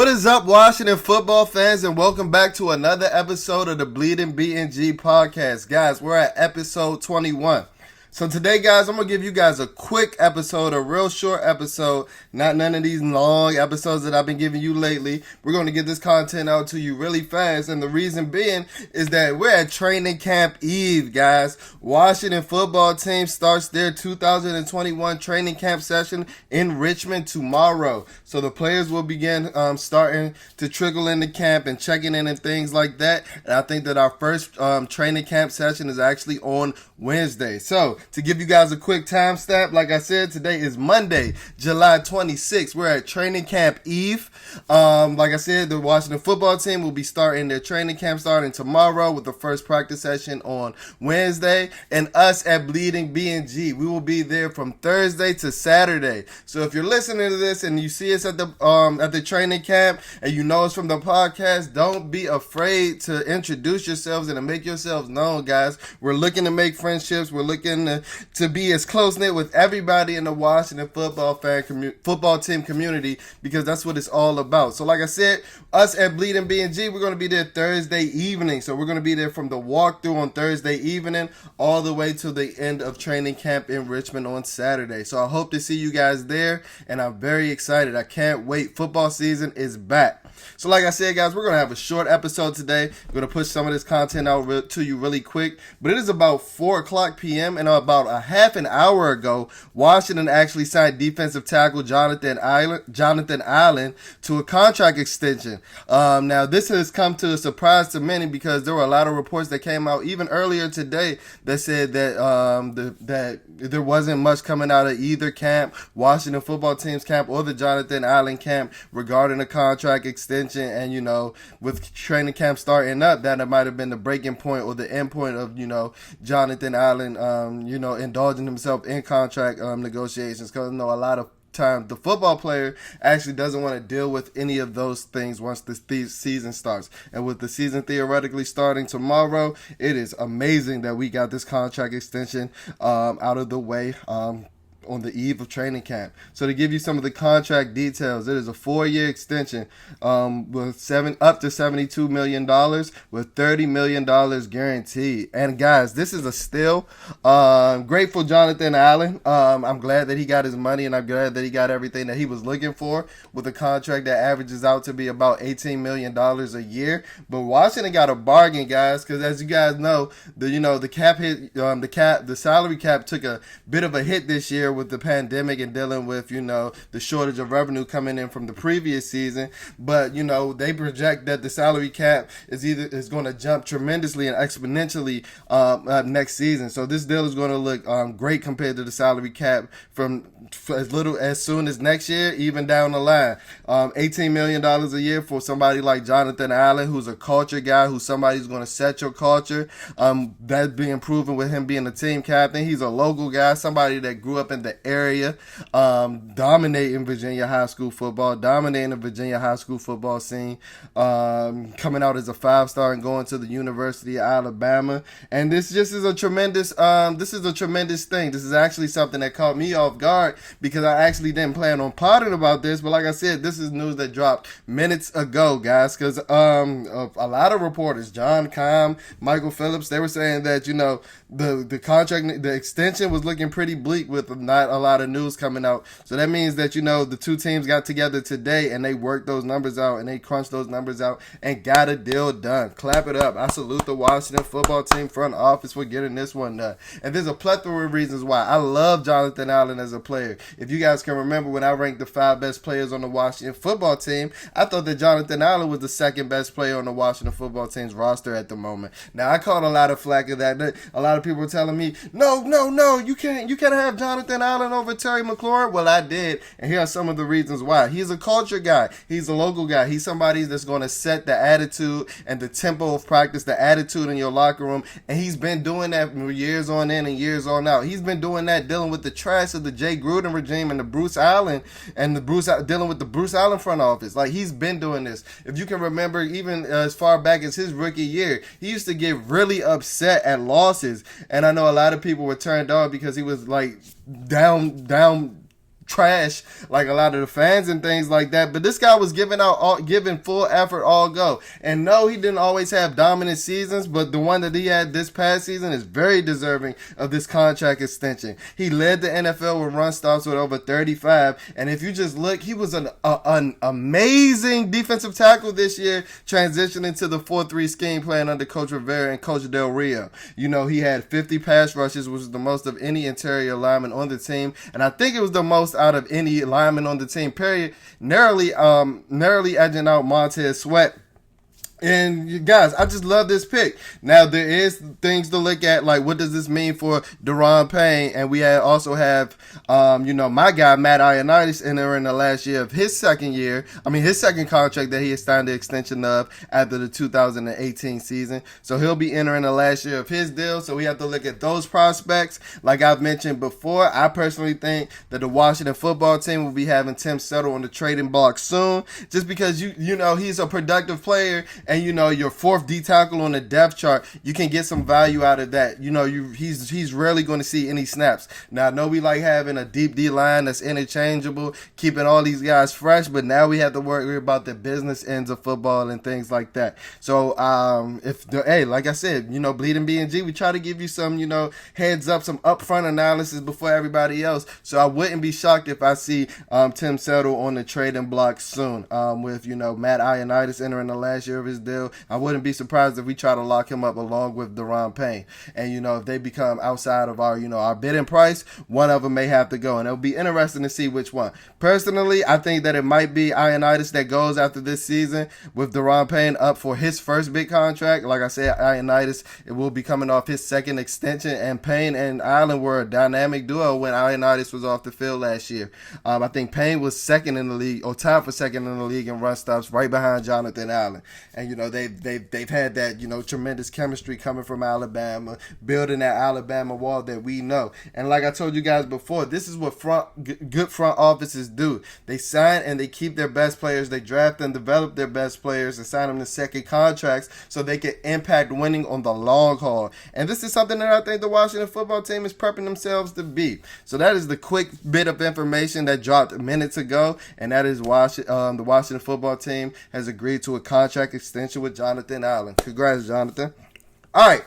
What is up, Washington football fans, and welcome back to another episode of the BnG podcast. Guys, we're at episode 21. So today, guys, I'm going to give you guys a quick episode, a real short episode, not none of these long episodes that I've been giving you lately. We're going to get this content out to you really fast, and the reason being is that we're at training camp eve, guys. Washington football team starts their 2021 training camp session in Richmond tomorrow. So the players will begin starting to trickle into camp and checking in and things like that. And I think that our first training camp session is actually on Wednesday. So to give you guys a quick timestamp, like I said, today is Monday, July 26th. We're at training camp eve. Like I said, the Washington football team will be starting their training camp starting tomorrow with the first practice session on Wednesday. And us at BnG, we will be there from Thursday to Saturday. So if you're listening to this and you see us at the training camp and you know us from the podcast, don't be afraid to introduce yourselves and to make yourselves known, guys. We're looking to make friendships. We're looking to be as close-knit with everybody in the Washington football team community, because that's what it's all about. So like I said, us at BnG, we're going to be there Thursday evening. So we're going to be there from the walkthrough on Thursday evening all the way to the end of training camp in Richmond on Saturday. So I hope to see you guys there, and I'm very excited. I can't wait. Football season is back. So like I said, guys, we're going to have a short episode today. We're going to push some of this content out to you really quick. But it is about 4 o'clock p.m. and about a half an hour ago, Washington actually signed defensive tackle Jonathan Allen to a contract extension. Now, this has come to a surprise to many because there were a lot of reports that came out even earlier today that said that that there wasn't much coming out of either camp, Washington football team's camp or the Jonathan Allen camp, regarding a contract extension. And, you know, with training camp starting up, that it might have been the breaking point or the end point of, you know, Jonathan Allen, indulging himself in contract negotiations. Because, you know, a lot of times the football player actually doesn't want to deal with any of those things once the season starts. And with the season theoretically starting tomorrow, it is amazing that we got this contract extension out of the way on the eve of training camp. So to give you some of the contract details, it is a 4-year extension with up to $72 million with $30 million guaranteed. And guys, this is a steal. Grateful Jonathan Allen. I'm glad that he got his money, and I'm glad that he got everything that he was looking for with a contract that averages out to be about $18 million a year. But Washington got a bargain, guys, because as you guys know, the cap hit, the salary cap took a bit of a hit this year with the pandemic and dealing with, you know, the shortage of revenue coming in from the previous season. But, you know, they project that the salary cap is going to jump tremendously and exponentially next season. So this deal is going to look great compared to the salary cap from as soon as next year, even down the line. $18 million a year for somebody like Jonathan Allen, who's a culture guy, who's somebody who's going to set your culture. That's being proven with him being a team captain. He's a local guy, somebody that grew up in the area, dominating Virginia high school football, dominating the Virginia high school football scene, coming out as a 5-star and going to the University of Alabama. And this just is a tremendous thing. This is actually something that caught me off guard because I actually didn't plan on potting about this. But like I said, this is news that dropped minutes ago, guys, because a lot of reporters, John Keim, Michael Phillips, they were saying that, you know, the contract, the extension was looking pretty bleak with not a lot of news coming out. So that means that, you know, the two teams got together today and they worked those numbers out and they crunched those numbers out and got a deal done. Clap it up. I salute the Washington football team front office for getting this one done. And there's a plethora of reasons why. I love Jonathan Allen as a player. If you guys can remember when I ranked the 5 best players on the Washington football team, I thought that Jonathan Allen was the second best player on the Washington football team's roster at the moment. Now, I caught a lot of flack of that. A lot of people were telling me, no, you can't have Jonathan Allen over Terry McLaurin. Well, I did, and here are some of the reasons why. He's a culture guy. He's a local guy. He's somebody that's going to set the attitude and the tempo of practice, the attitude in your locker room, and he's been doing that years on in and years on out. He's been doing that dealing with the trash of the Jay Gruden regime and the Bruce Allen dealing with the Bruce Allen front office. Like, he's been doing this. If you can remember, even as far back as his rookie year, he used to get really upset at losses, and I know a lot of people were turned on because he was like down trash like a lot of the fans and things like that, but this guy was giving full effort, all go. And no, he didn't always have dominant seasons, but the one that he had this past season is very deserving of this contract extension. He led the NFL with run stops with over 35, and if you just look, he was an amazing defensive tackle this year, transitioning to the 4-3 scheme playing under Coach Rivera and Coach Del Rio. You know, he had 50 pass rushes, which was the most of any interior lineman on the team, and I think it was the most out of any lineman on the team, period, narrowly edging out Montez Sweat. And you guys, I just love this pick. Now, there is things to look at, like what does this mean for Daron Payne? And we also have, my guy, Matt Ioannidis, entering the last year of his second contract that he has signed the extension of after the 2018 season. So he'll be entering the last year of his deal. So we have to look at those prospects. Like I've mentioned before, I personally think that the Washington football team will be having Tim Settle on the trading block soon, just because he's a productive player. And your fourth D tackle on the depth chart, you can get some value out of that. He's rarely going to see any snaps. Now I know we like having a deep D line that's interchangeable, keeping all these guys fresh, but now we have to worry about the business ends of football and things like that. So like I said, Bleeding BnG, we try to give you some heads up, some upfront analysis before everybody else. So I wouldn't be shocked if I see Tim Settle on the trading block soon, with Matt Ioannidis entering the last year of his deal. I wouldn't be surprised if we try to lock him up along with Daron Payne. And if they become outside of our bidding price, one of them may have to go, and it'll be interesting to see which one. Personally, I think that it might be Ioannidis that goes after this season, with Daron Payne up for his first big contract. Like I said, Ioannidis, it will be coming off his second extension, and Payne and Allen were a dynamic duo when Ioannidis was off the field last year. I think Payne was second in the league, or tied for second in the league in run stops, right behind Jonathan Allen. And they've had that tremendous chemistry coming from Alabama, building that Alabama wall that we know. And like I told you guys before, this is what good front offices do. They sign and they keep their best players. They draft and develop their best players and sign them to second contracts so they can impact winning on the long haul. And this is something that I think the Washington football team is prepping themselves to be. So that is the quick bit of information that dropped minutes ago, and that is the Washington football team has agreed to a contract extension with Jonathan Allen. Congrats, Jonathan. All right.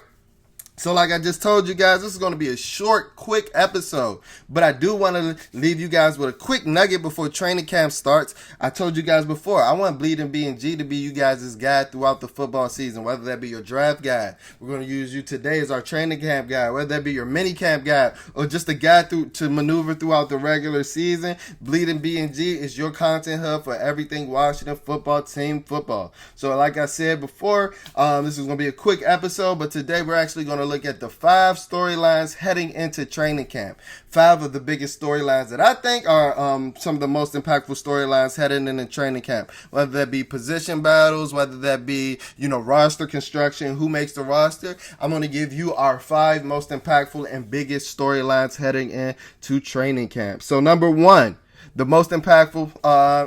So like I just told you guys, this is going to be a short, quick episode. But I do want to leave you guys with a quick nugget before training camp starts. I told you guys before, I want Bleeding BnG to be you guys' guide throughout the football season, whether that be your draft guide. We're going to use you today as our training camp guide, whether that be your mini camp guide, or just a guide to maneuver throughout the regular season. Bleeding BnG is your content hub for everything Washington football team football. So like I said before, this is going to be a quick episode, but today we're actually going to look at the 5 storylines heading into training camp. 5 of the biggest storylines that I think are some of the most impactful storylines heading into training camp. Whether that be position battles, whether that be, roster construction, who makes the roster. I'm going to give you our 5 most impactful and biggest storylines heading into training camp. So number 1, the most impactful,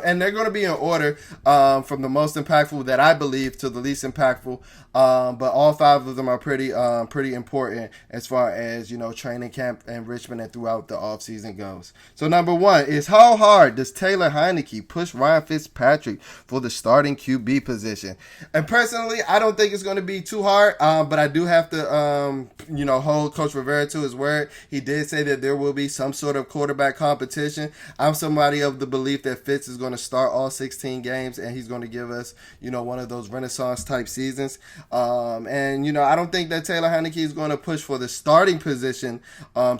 and they're going to be in order from the most impactful that I believe to the least impactful. But all 5 of them are pretty important as far as, training camp in Richmond and throughout the offseason goes. So number 1 is, how hard does Taylor Heinicke push Ryan Fitzpatrick for the starting QB position? And personally, I don't think it's going to be too hard, but I do have to, hold Coach Rivera to his word. He did say that there will be some sort of quarterback competition. I'm somebody of the belief that Fitz is going to start all 16 games, and he's going to give us, one of those Renaissance type seasons. I don't think that Taylor Heinicke is going to push for the starting position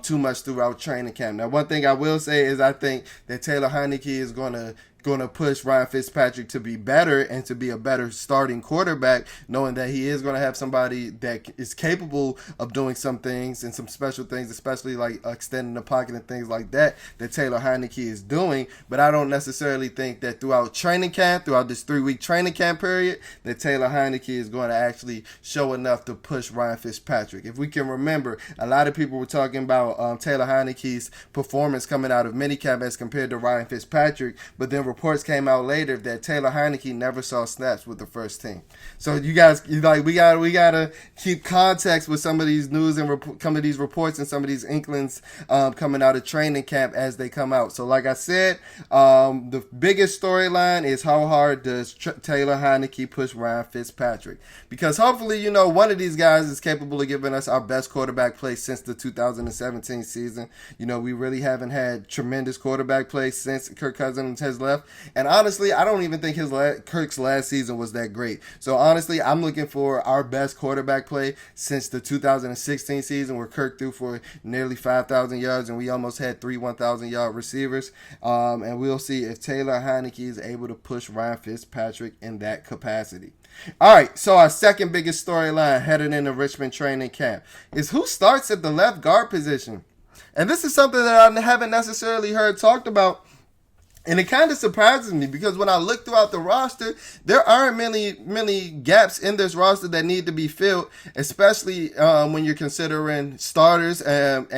too much throughout training camp. Now, one thing I will say is I think that Taylor Heinicke is going to push Ryan Fitzpatrick to be better and to be a better starting quarterback, knowing that he is going to have somebody that is capable of doing some things and some special things, especially like extending the pocket and things like that Taylor Heinicke is doing. But I don't necessarily think that throughout training camp, throughout this 3-week training camp period, that Taylor Heinicke is going to actually show enough to push Ryan Fitzpatrick. If we can remember, a lot of people were talking about Taylor Heinicke's performance coming out of minicamp as compared to Ryan Fitzpatrick, but then reports came out later that Taylor Heinicke never saw snaps with the first team. So you guys, like, we gotta keep context with some of these news and some of these reports and some of these inklings coming out of training camp as they come out. So like I said, the biggest storyline is how hard does Taylor Heinicke push Ryan Fitzpatrick? Because hopefully, one of these guys is capable of giving us our best quarterback play since the 2017 season. We really haven't had tremendous quarterback play since Kirk Cousins has left. And honestly, I don't even think Kirk's last season was that great. So honestly, I'm looking for our best quarterback play since the 2016 season, where Kirk threw for nearly 5,000 yards and we almost had 3 1,000-yard receivers. And we'll see if Taylor Heinicke is able to push Ryan Fitzpatrick in that capacity. All right, so our second biggest storyline headed into Richmond training camp is who starts at the left guard position. And this is something that I haven't necessarily heard talked about. And it kind of surprises me because when I look throughout the roster, there aren't many gaps in this roster that need to be filled, especially when you're considering starters and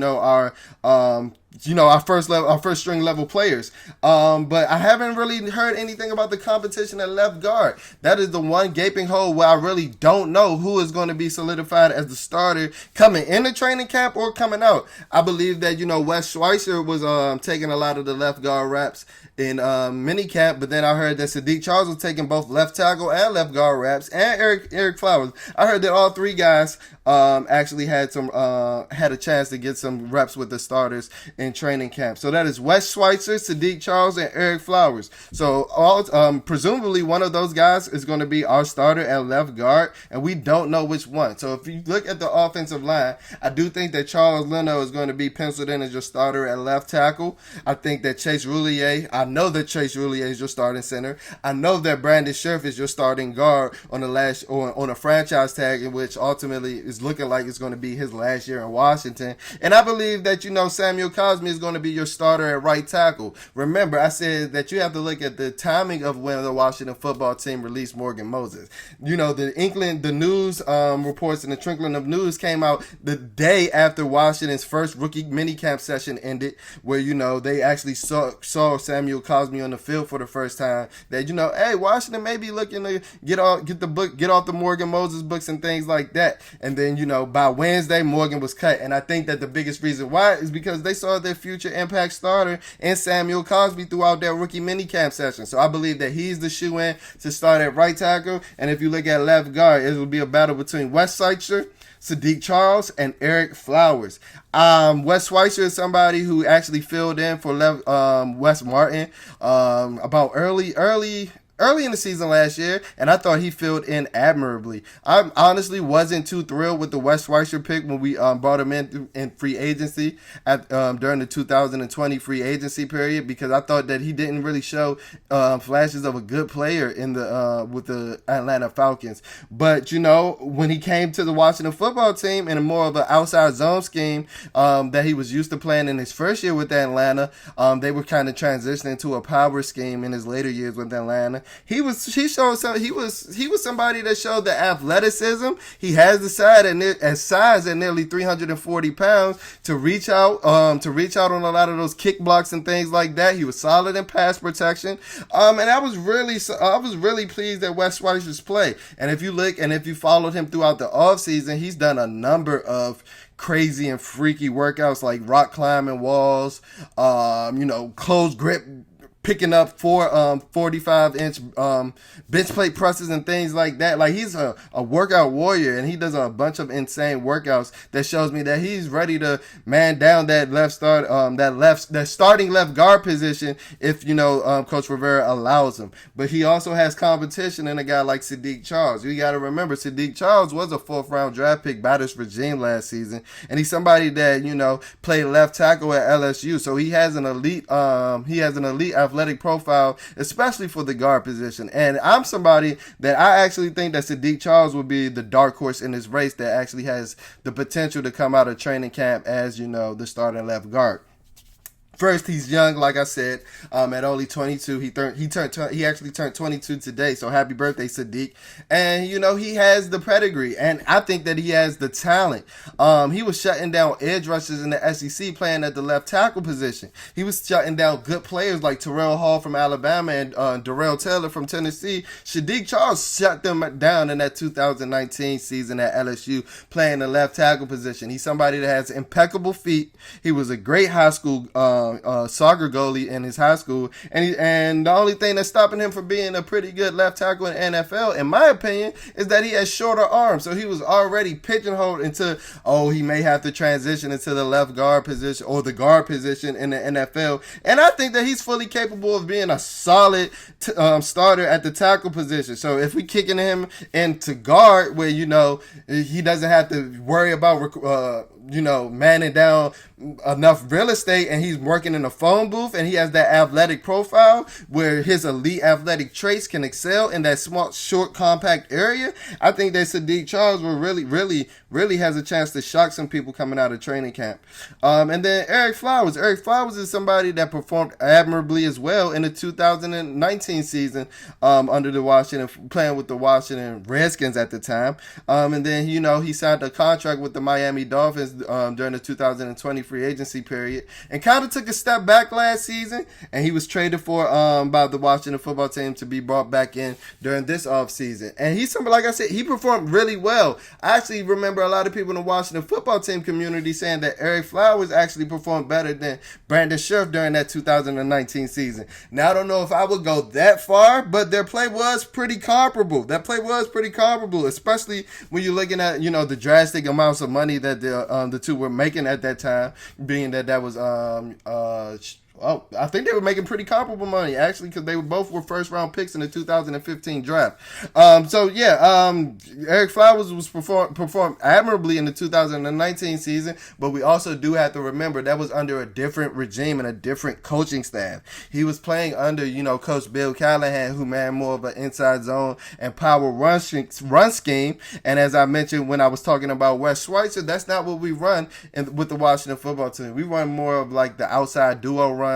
our first string level players. But I haven't really heard anything about the competition at left guard. That is the one gaping hole where I really don't know who is going to be solidified as the starter coming into training camp or coming out. I believe that, Wes Schweitzer was taking a lot of the left guard reps in minicamp, but then I heard that Sadiq Charles was taking both left tackle and left guard reps, and Eric Flowers. I heard that all three guys actually had a chance to get some reps with the starters in training camp. So that is Wes Schweitzer, Sadiq Charles, and Eric Flowers. So presumably one of those guys is going to be our starter at left guard, and we don't know which one. So if you look at the offensive line, I do think that Charles Leno is going to be penciled in as your starter at left tackle. I think that I know that Chase Roulier is your starting center. I know that Brandon Scherf is your starting guard on a franchise tag, in which ultimately is looking like it's going to be his last year in Washington. And I believe that, Samuel Cosmi is going to be your starter at right tackle. Remember, I said that you have to look at the timing of when the Washington football team released Morgan Moses. The news reports and the trickling of news came out the day after Washington's first rookie minicamp session ended, where, they actually saw Samuel Cosmi on the field for the first time. That, hey, Washington may be looking to get off the Morgan Moses books and things like that. And then, by Wednesday, Morgan was cut. And I think that the biggest reason why is because they saw their future impact starter in Samuel Cosmi throughout their rookie minicamp session. So I believe that he's the shoe-in to start at right tackle. And if you look at left guard, it will be a battle between Wes Schweitzer, Sadiq Charles, and Eric Flowers. Wes Schweitzer is somebody who actually filled in for Wes Martin about early in the season last year, and I thought he filled in admirably. I honestly wasn't too thrilled with the Wes Schweitzer pick when we brought him in free agency during the 2020 free agency period, because I thought that he didn't really show flashes of a good player with the Atlanta Falcons. But when he came to the Washington football team in a more of an outside zone scheme that he was used to playing in his first year with Atlanta, they were kind of transitioning to a power scheme in his later years with Atlanta. He was somebody that showed the athleticism. He has the size at nearly 340 pounds to reach out on a lot of those kick blocks and things like that. He was solid in pass protection. And I was really pleased at Wes Schweitzer's play. And if you followed him throughout the offseason, he's done a number of crazy and freaky workouts like rock climbing walls, close grip, picking up 45-inch bench plate presses and things like that. Like, he's a workout warrior, and he does a bunch of insane workouts that shows me that he's ready to man down that starting left guard position if Coach Rivera allows him. But he also has competition in a guy like Sadiq Charles. You got to remember, Sadiq Charles was a 4th round draft pick by this regime last season, and he's somebody that played left tackle at LSU, so he has an elite athletic profile, especially for the guard position. And I'm somebody that I actually think that Sadiq Charles will be the dark horse in this race that actually has the potential to come out of training camp as the starting left guard. First, he's young, like I said. At only 22, he actually turned 22 today. So happy birthday, Sadiq! And he has the pedigree, and I think that he has the talent. He was shutting down edge rushers in the SEC, playing at the left tackle position. He was shutting down good players like Terrell Hall from Alabama and Darrell Taylor from Tennessee. Sadiq Charles shut them down in that 2019 season at LSU, playing the left tackle position. He's somebody that has impeccable feet. He was a great high school soccer goalie in his high school, and the only thing that's stopping him from being a pretty good left tackle in the NFL, in my opinion, is that he has shorter arms. So he was already pigeonholed into, he may have to transition into the left guard position or the guard position in the NFL. And I think that he's fully capable of being a solid starter at the tackle position. So if we kicking him into guard, where he doesn't have to worry about manning down enough real estate, and he's working in a phone booth, and he has that athletic profile where his elite athletic traits can excel in that small, short, compact area, I think that Sadiq Charles will really has a chance to shock some people coming out of training camp. And then Eric Flowers. Eric Flowers is somebody that performed admirably as well in the 2019 season under playing with the Washington Redskins at the time. And then, he signed a contract with the Miami Dolphins during the 2020 free agency period, and kind of took a step back last season, and he was traded for by the Washington football team to be brought back in during this offseason. And he's somebody, like I said, he performed really well. I actually remember a lot of people in the Washington football team community saying that Eric Flowers actually performed better than Brandon Scherff during that 2019 season. Now, I don't know if I would go that far, but their play was pretty comparable. Especially when you're looking at, the drastic amounts of money that the two were making at that time, being that was I think they were making pretty comparable money, actually, because they both were first-round picks in the 2015 draft. Eric Flowers was performed admirably in the 2019 season, but we also do have to remember that was under a different regime and a different coaching staff. He was playing under, Coach Bill Callahan, who ran more of an inside zone and power run scheme. And as I mentioned when I was talking about Wes Schweitzer, that's not what we run with the Washington football team. We run more of like the outside duo runs,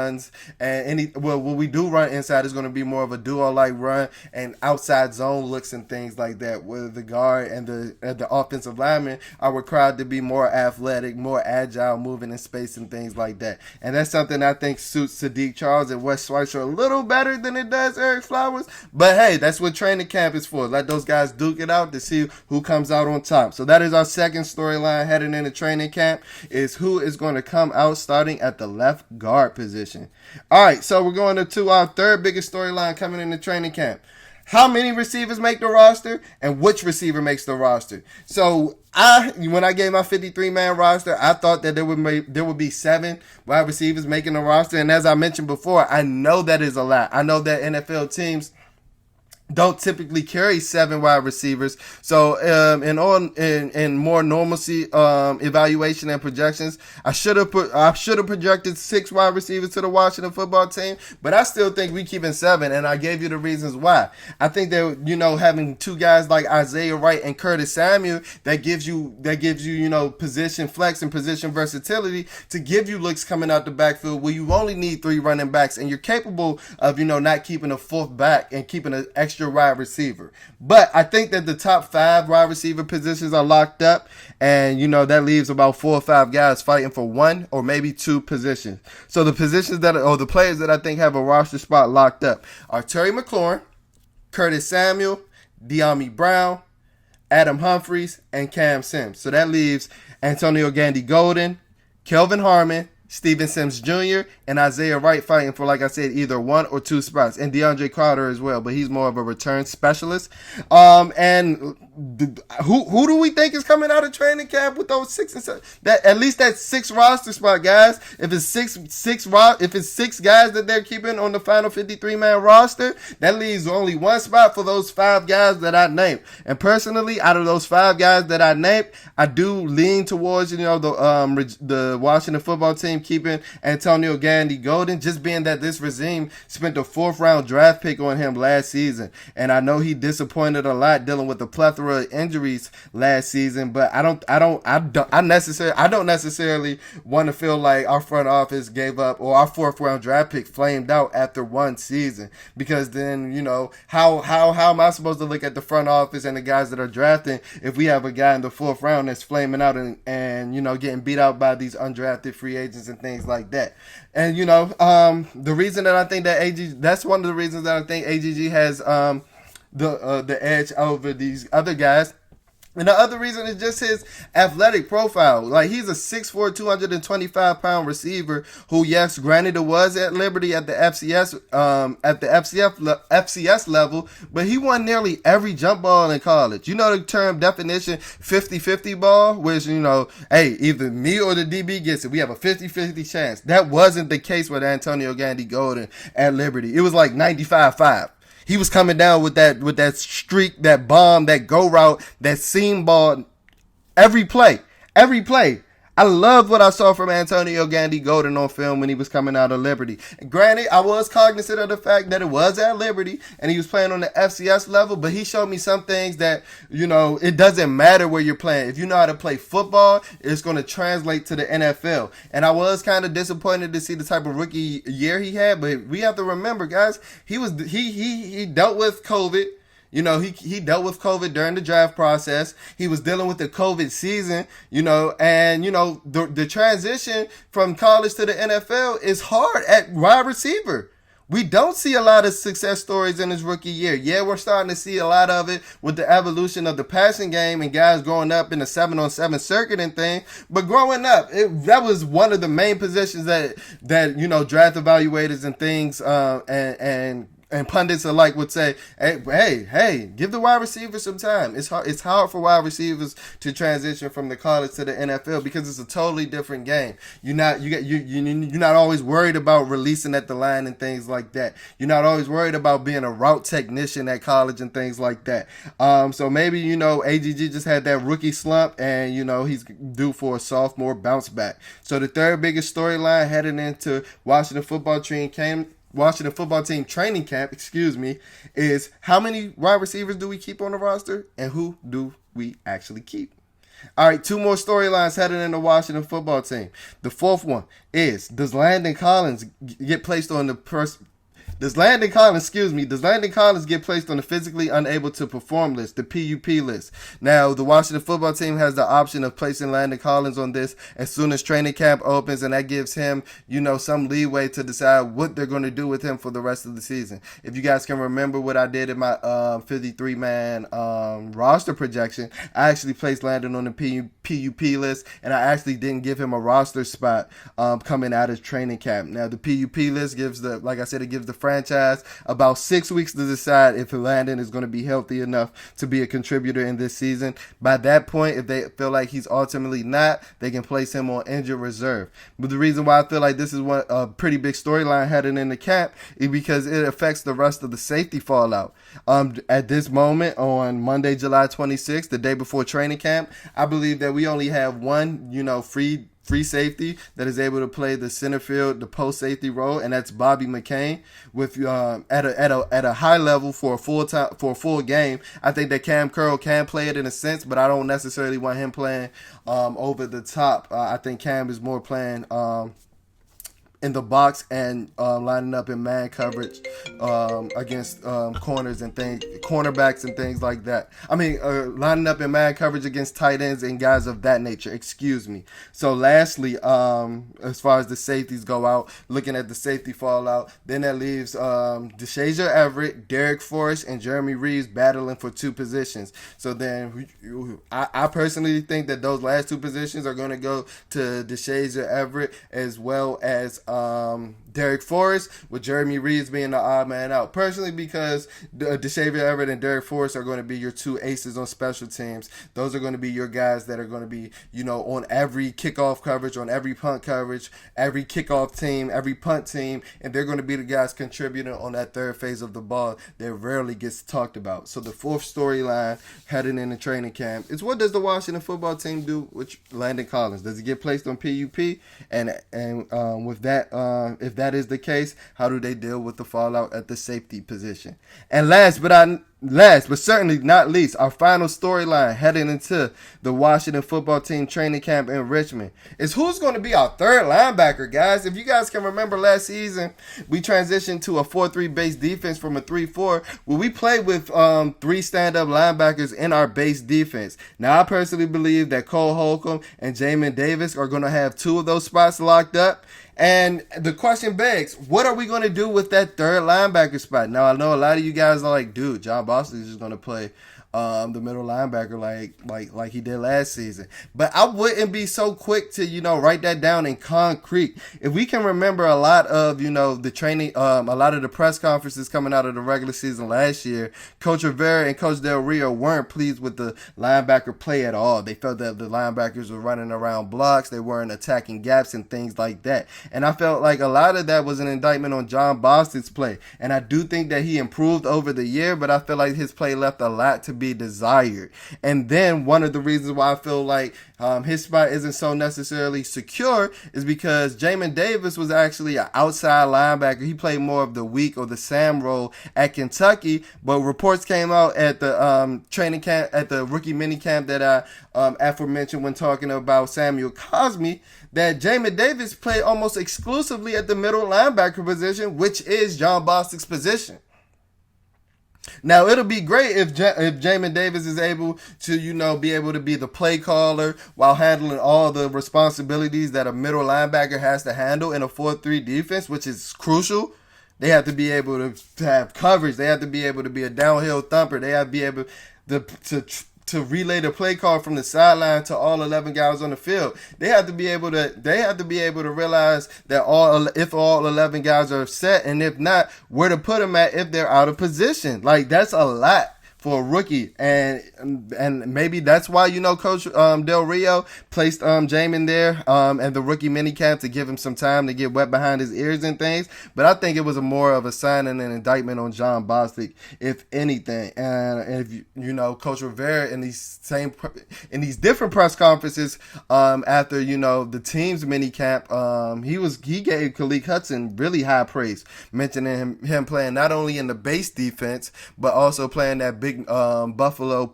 and what we do run inside is going to be more of a duo-like run and outside zone looks and things like that, where the guard and the offensive linemen are required to be more athletic, more agile, moving in space and things like that. And that's something I think suits Sadiq Charles and Wes Schweitzer a little better than it does Eric Flowers. But hey, that's what training camp is for. Let those guys duke it out to see who comes out on top. So that is our second storyline heading into training camp, is who is going to come out starting at the left guard position. All right, so we're going to our third biggest storyline coming into training camp. How many receivers make the roster, and which receiver makes the roster? So when I gave my 53-man roster, I thought that there would be 7 wide receivers making the roster. And as I mentioned before, I know that is a lot. I know that NFL teams don't typically carry 7 wide receivers. So in more normalcy evaluation and projections, I should have projected 6 wide receivers to the Washington football team, but I still think we keeping 7, and I gave you the reasons why. I think that having 2 guys like Isaiah Wright and Curtis Samuel, that gives you position flex and position versatility to give you looks coming out the backfield where you only need 3 running backs, and you're capable of not keeping a 4th back and keeping an extra wide receiver. But I think that the top 5 wide receiver positions are locked up, and that leaves about 4 or 5 guys fighting for 1 or maybe 2 positions. So the the players that I think have a roster spot locked up are Terry McLaurin, Curtis Samuel, De'Ami Brown, Adam Humphries, and Cam Sims. So that leaves Antonio Gandy-Golden, Kelvin Harmon, Steven Sims Jr., and Isaiah Wright fighting for, like I said, either 1 or 2 spots, and DeAndre Carter as well, but he's more of a return specialist. And who do we think is coming out of training camp with those 6 and 7? At least that 6 roster spot, guys. If it's six guys that they're keeping on the final 53-man roster, that leaves only 1 spot for those 5 guys that I named. And personally, out of those 5 guys that I named, I do lean towards the Washington football team keeping Antonio Gandy-Golden, just being that this regime spent a 4th round draft pick on him last season, and I know he disappointed a lot dealing with the plethora plethora of injuries last season, but I don't necessarily want to feel like our front office gave up or our fourth round draft pick flamed out after one season, because then, how am I supposed to look at the front office and the guys that are drafting if we have a guy in the fourth round that's flaming out and getting beat out by these undrafted free agents and things like that. And the reason that I think that that's one of the reasons that I think AGG has the edge over these other guys. And the other reason is just his athletic profile. Like, he's a 6'4", 225-pound receiver who, yes, granted it was at Liberty at the FCS level, but he won nearly every jump ball in college. You know the term definition 50-50 ball, which, hey, either me or the DB gets it. We have a 50-50 chance. That wasn't the case with Antonio Gandy Golden at Liberty. It was like 95-5. He was coming down with that streak, that bomb, that go route, that seam ball, every play. I loved what I saw from Antonio Gandy Golden on film when he was coming out of Liberty. And granted, I was cognizant of the fact that it was at Liberty and he was playing on the FCS level, but he showed me some things that, it doesn't matter where you're playing. If you know how to play football, it's going to translate to the NFL. And I was kind of disappointed to see the type of rookie year he had, but we have to remember, guys, he dealt with COVID. He dealt with COVID during the draft process. He was dealing with the COVID season, and, the transition from college to the NFL is hard at wide receiver. We don't see a lot of success stories in his rookie year. Yeah, we're starting to see a lot of it with the evolution of the passing game and guys growing up in the 7-on-7 circuit and thing. But growing up, that was one of the main positions that draft evaluators and things and pundits alike would say, hey, give the wide receiver some time. It's hard for wide receivers to transition from the college to the NFL because it's a totally different game. You're not always worried about releasing at the line and things like that. You're not always worried about being a route technician at college and things like that. So maybe, AGG just had that rookie slump and, he's due for a sophomore bounce back. So the third biggest storyline heading into Washington football team training camp, is how many wide receivers do we keep on the roster and who do we actually keep? All right, two more storylines heading into Washington football team. The fourth one is, does Landon Collins get placed on the Does Landon Collins get placed on the physically unable to perform list, the PUP list? Now, the Washington football team has the option of placing Landon Collins on this as soon as training camp opens, and that gives him, some leeway to decide what they're going to do with him for the rest of the season. If you guys can remember what I did in my 53-man roster projection, I actually placed Landon on the PUP list, and I actually didn't give him a roster spot coming out of training camp. Now, the PUP list gives it gives the franchise about 6 weeks to decide if Landon is going to be healthy enough to be a contributor in this season. By that point, if they feel like he's ultimately not, they can place him on injured reserve. But the reason why I feel like this is a pretty big storyline heading into camp is because it affects the rest of the safety fallout. At this moment, on Monday, July 26th, the day before training camp, I believe that we only have one, free safety that is able to play the center field, the post safety role, and that's Bobby McCain. With at a high level for a full game, I think that Cam Curl can play it in a sense, but I don't necessarily want him playing over the top. I think Cam is more playing in the box and lining up in man coverage against cornerbacks and things like that. Lining up in man coverage against tight ends and guys of that nature. So lastly, as far as the safeties go out, looking at the safety fallout, then that leaves DeShazier Everett, Derek Forrest, and Jeremy Reeves battling for two positions. So then I personally think that those last two positions are going to go to DeShazier Everett as well as Derek Forrest, with Jeremy Reeves being the odd man out. Personally, because DeShazier Everett and Derek Forrest are going to be your two aces on special teams. Those are going to be your guys that are going to be, on every kickoff coverage, on every punt coverage, every kickoff team, every punt team, and they're going to be the guys contributing on that third phase of the ball that rarely gets talked about. So the fourth storyline heading into training camp is, what does the Washington football team do with Landon Collins? Does he get placed on PUP? And with that, if that is the case, how do they deal with the fallout at the safety position? And last but last but certainly not least, our final storyline heading into the Washington football team training camp in Richmond is who's going to be our third linebacker, guys. If you guys can remember last season, we transitioned to a 4-3 base defense from a 3-4, where we played with three stand-up linebackers in our base defense. Now, I personally believe that Cole Holcomb and Jamin Davis are going to have two of those spots locked up. And the question begs, what are we going to do with that third linebacker spot? Now, I know a lot of you guys are like, dude, John Bostic is just going to play the middle linebacker like he did last season. But I wouldn't be so quick to, write that down in concrete. If we can remember a lot of, the training, a lot of the press conferences coming out of the regular season last year, Coach Rivera and Coach Del Rio weren't pleased with the linebacker play at all. They felt that the linebackers were running around blocks, they weren't attacking gaps and things like that. And I felt like a lot of that was an indictment on John Bostic's play. And I do think that he improved over the year, but I feel like his play left a lot to be desired. And then one of the reasons why I feel like his spot isn't so necessarily secure is because Jamin Davis was actually an outside linebacker. He played more of the weak or the Sam role at Kentucky, but reports came out at the training camp, at the rookie mini camp that I aforementioned when talking about Samuel Cosme, that Jamin Davis played almost exclusively at the middle linebacker position, which is John Bostic's position. Now, it'll be great if Jamin Davis is able to, be able to be the play caller while handling all the responsibilities that a middle linebacker has to handle in a 4-3 defense, which is crucial. They have to be able to have coverage. They have to be able to be a downhill thumper. They have to be able to relay the play call from the sideline to all 11 guys on the field. They have to be able to realize that if all 11 guys are set, and if not, where to put them at if they're out of position. Like, that's a lot for a rookie, and maybe that's why Coach Del Rio placed Jamin there and the rookie minicamp to give him some time to get wet behind his ears and things. But I think it was more of a sign and an indictment on John Bostic, if anything. And if Coach Rivera in these different press conferences after the team's minicamp, he gave Khaleke Hudson really high praise, mentioning him playing not only in the base defense but also playing that big Buffalo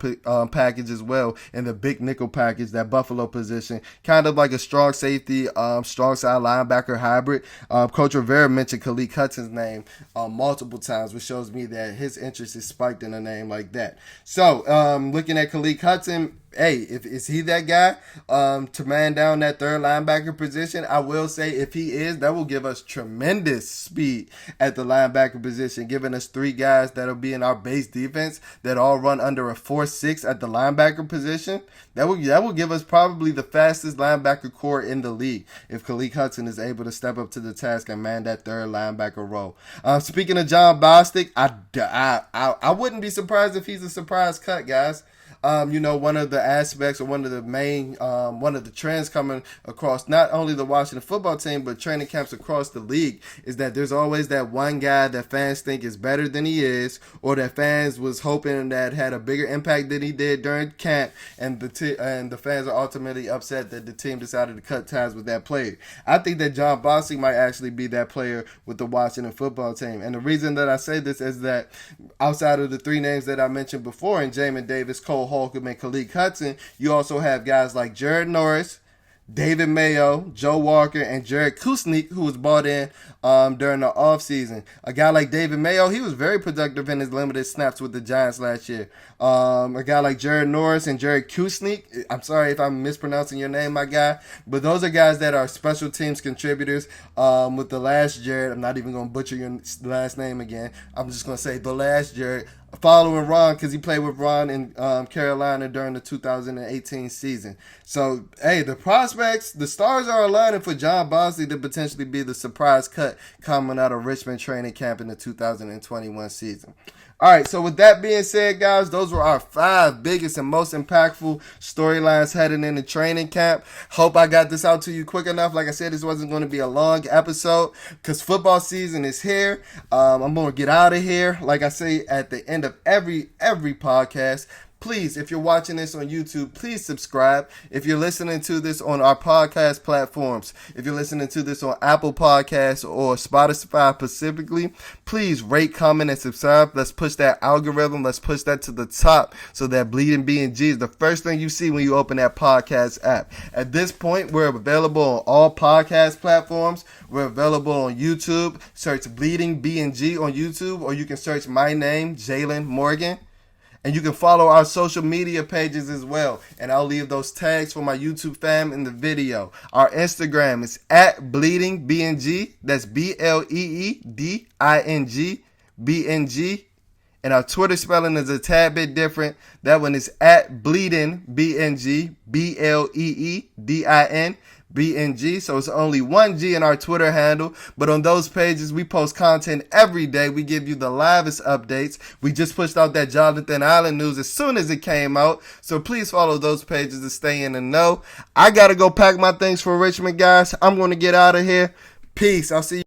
package as well, and the big nickel package, that Buffalo position, kind of like a strong safety, strong side linebacker hybrid. Coach Rivera mentioned Khaleke Hudson's name multiple times, which shows me that his interest is spiked in a name like that. So, looking at Khaleke Hudson, hey, is he that guy to man down that third linebacker position? I will say if he is, that will give us tremendous speed at the linebacker position, giving us three guys that'll be in our base defense that all run under a 4.6 at the linebacker position. That will give us probably the fastest linebacker core in the league if Khaleke Hudson is able to step up to the task and man that third linebacker role. Speaking of John Bostic, I wouldn't be surprised if he's a surprise cut, guys. One of the aspects or one of the trends coming across not only the Washington football team but training camps across the league is that there's always that one guy that fans think is better than he is, or that fans was hoping that had a bigger impact than he did during camp, and the fans are ultimately upset that the team decided to cut ties with that player. I think that John Bostic might actually be that player with the Washington football team, and the reason that I say this is that outside of the three names that I mentioned before, in Jamin Davis, Cole Holcomb, and Khaleke Hudson, you also have guys like Jared Norris, David Mayo, Joe Walker, and Jared Kusnik, who was brought in during the offseason. A guy like David Mayo, he was very productive in his limited snaps with the Giants last year. A guy like Jared Norris and Jared Kusnik, I'm sorry if I'm mispronouncing your name, my guy, but those are guys that are special teams contributors. With the last Jared, I'm not even going to butcher your last name again. I'm just going to say the last Jared, following Ron, because he played with Ron in Carolina during the 2018 season. So, hey, the prospects, the stars are aligning for John Bostic to potentially be the surprise cut coming out of Richmond training camp in the 2021 season. All right, so with that being said, guys, those were our 5 biggest and most impactful storylines heading into training camp. Hope I got this out to you quick enough. Like I said, this wasn't going to be a long episode because football season is here. I'm going to get out of here, like I say at the end of every podcast. Please, if you're watching this on YouTube, please subscribe. If you're listening to this on our podcast platforms, if you're listening to this on Apple Podcasts or Spotify specifically, please rate, comment, and subscribe. Let's push that algorithm. Let's push that to the top so that Bleeding BnG is the first thing you see when you open that podcast app. At this point, we're available on all podcast platforms. We're available on YouTube. Search Bleeding BnG on YouTube, or you can search my name, Jalen Morgan. And you can follow our social media pages as well. And I'll leave those tags for my YouTube fam in the video. Our Instagram is at Bleeding BnG. That's BLEEDING BnG. And our Twitter spelling is a tad bit different. That one is at Bleeding BnG. BLEEDIN BnG. So it's only one G in our Twitter handle, but on those pages we post content every day. We give you the livest updates. We just pushed out that Jonathan Allen news as soon as it came out, so please follow those pages to stay in the know. I gotta go pack my things for Richmond, guys. I'm gonna get out of here. Peace. I'll see you.